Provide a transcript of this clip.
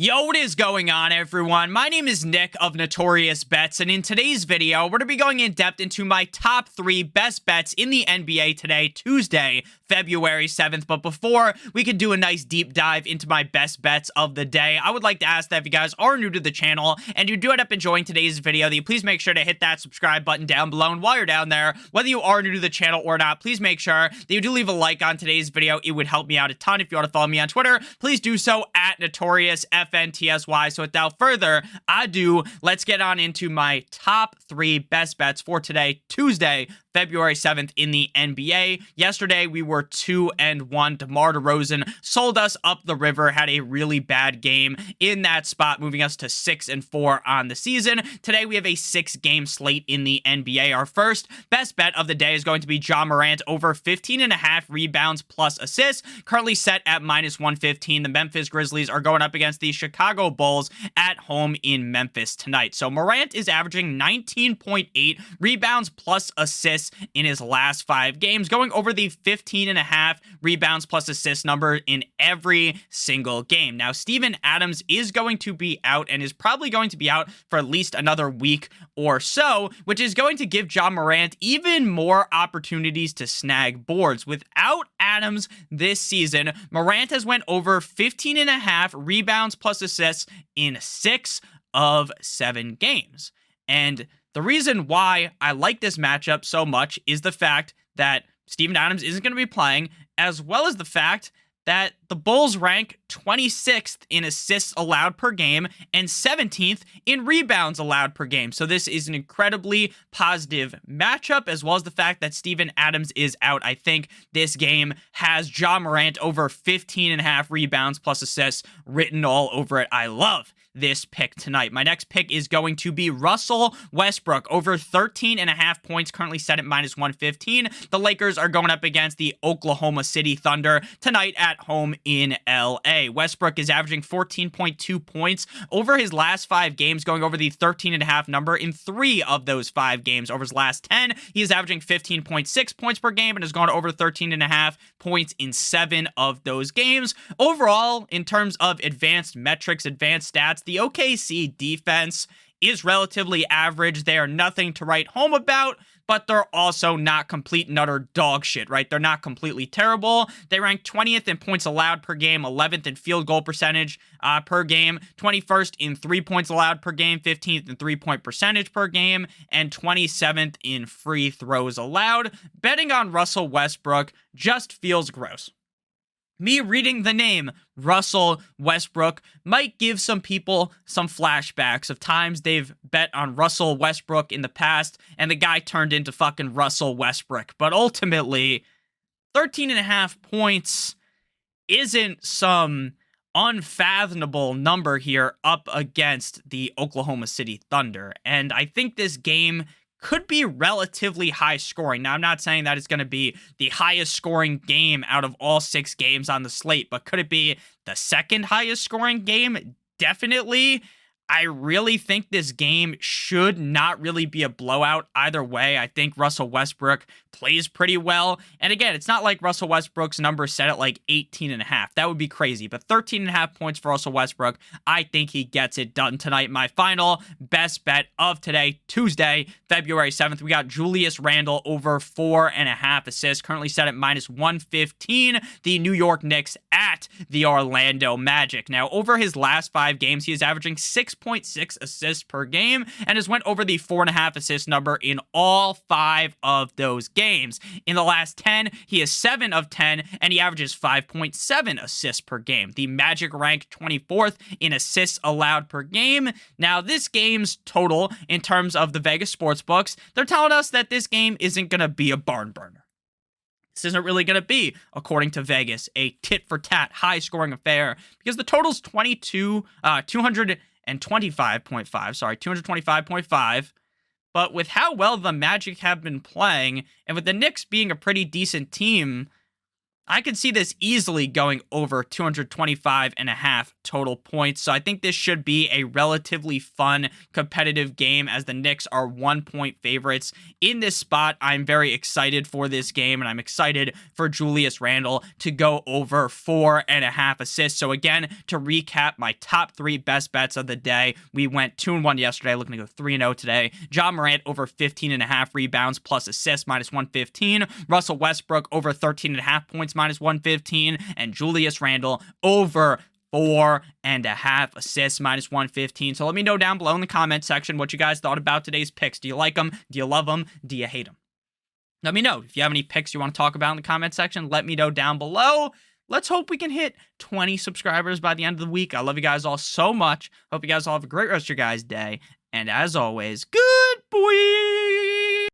Yo, what is going on, everyone? My name is Nick of Notorious Bets, and in today's video, we're going to be going in depth into my top 3 best bets in the NBA today, Tuesday, February 7th. But before we can do a nice deep dive into my best bets of the day, I would like to ask that if you guys are new to the channel and you do end up enjoying today's video, that you please make sure to hit that subscribe button down below. And while you're down there, whether you are new to the channel or not, please make sure that you do leave a like on today's video. It would help me out a ton. If you want to follow me on Twitter, please do so at NotoriousFNTSY. So without further ado, let's get on into my top 3 best bets for today, Tuesday, February 7th in the NBA. Yesterday, we were 2-1. DeMar DeRozan sold us up the river, had a really bad game in that spot, moving us to 6-4 on the season. Today, we have a 6-game slate in the NBA. Our first best bet of the day is going to be Ja Morant over 15.5 rebounds plus assists, currently set at -115. The Memphis Grizzlies are going up against the Chicago Bulls at home in Memphis tonight. So Morant is averaging 19.8 rebounds plus assists in his last 5 games, going over the 15.5 rebounds plus assists number in every single game. Now, Steven Adams is going to be out and is probably going to be out for at least another week or so, which is going to give Ja Morant even more opportunities to snag boards. Without Adams this season, Morant has went over 15.5 rebounds plus assists in 6 of 7 games. And the reason why I like this matchup so much is the fact that Steven Adams isn't going to be playing, as well as the fact that the Bulls rank 26th in assists allowed per game and 17th in rebounds allowed per game. So this is an incredibly positive matchup, as well as the fact that Steven Adams is out. I think this game has Ja Morant over 15.5 rebounds plus assists written all over it. I love this pick tonight. My next pick is going to be Russell Westbrook over 13.5 points, currently set at -115. The Lakers are going up against the Oklahoma City Thunder tonight at home in LA. Westbrook is averaging 14.2 points over his last 5 games, going over the 13.5 number in 3 of those 5 games. Over his last 10, he is averaging 15.6 points per game and has gone over 13.5 points in 7 of those games. Overall, in terms of advanced metrics, advanced stats, the OKC defense is relatively average. They are nothing to write home about, but they're also not complete and utter dog shit, right? They're not completely terrible. They rank 20th in points allowed per game, 11th in field goal percentage per game, 21st in 3 points allowed per game, 15th in 3-point percentage per game, and 27th in free throws allowed. Betting on Russell Westbrook just feels gross. Me reading the name Russell Westbrook might give some people some flashbacks of times they've bet on Russell Westbrook in the past and the guy turned into fucking Russell Westbrook. But ultimately, 13.5 points isn't some unfathomable number here up against the Oklahoma City Thunder. And I think this game could be relatively high scoring. Now, I'm not saying that it's going to be the highest scoring game out of all 6 games on the slate, but could it be the second highest scoring game? Definitely. I really think this game should not really be a blowout either way. I think Russell Westbrook plays pretty well. And again, it's not like Russell Westbrook's number is set at like 18.5. That would be crazy. But 13.5 points for Russell Westbrook. I think he gets it done tonight. My final best bet of today, Tuesday, February 7th. We got Julius Randle over 4.5 assists, currently set at -115. The New York Knicks at the Orlando Magic. Now, over his last 5 games, he is averaging 6.6 assists per game and has went over the 4.5 assist number in all 5 of those games. In the last 10, he is 7 of 10 and he averages 5.7 assists per game. The Magic rank 24th in assists allowed per game. Now, this game's total in terms of the Vegas sports books, they're telling us that this game isn't going to be a barn burner. This isn't really going to be, according to Vegas, a tit-for-tat high-scoring affair because the total's 225.5. But with how well the Magic have been playing, and with the Knicks being a pretty decent team, I could see this easily going over 225.5 total points. So I think this should be a relatively fun, competitive game as the Knicks are 1-point favorites. In this spot, I'm very excited for this game, and I'm excited for Julius Randle to go over 4.5 assists. So again, to recap my top 3 best bets of the day, we went 2-1 yesterday, looking to go 3-0 today. Morant over 15.5 rebounds plus assists, minus 115. Russell Westbrook over 13.5 points, minus 115. And Julius Randle over 4.5 assists, minus 115. So let me know down below in the comment section what you guys thought about today's picks. Do you like them? Do you love them? Do you hate them? Let me know. If you have any picks you want to talk about in the comment section, let me know down below. Let's hope we can hit 20 subscribers by the end of the week. I love you guys all so much. Hope you guys all have a great rest of your guys' day. And as always, good boy.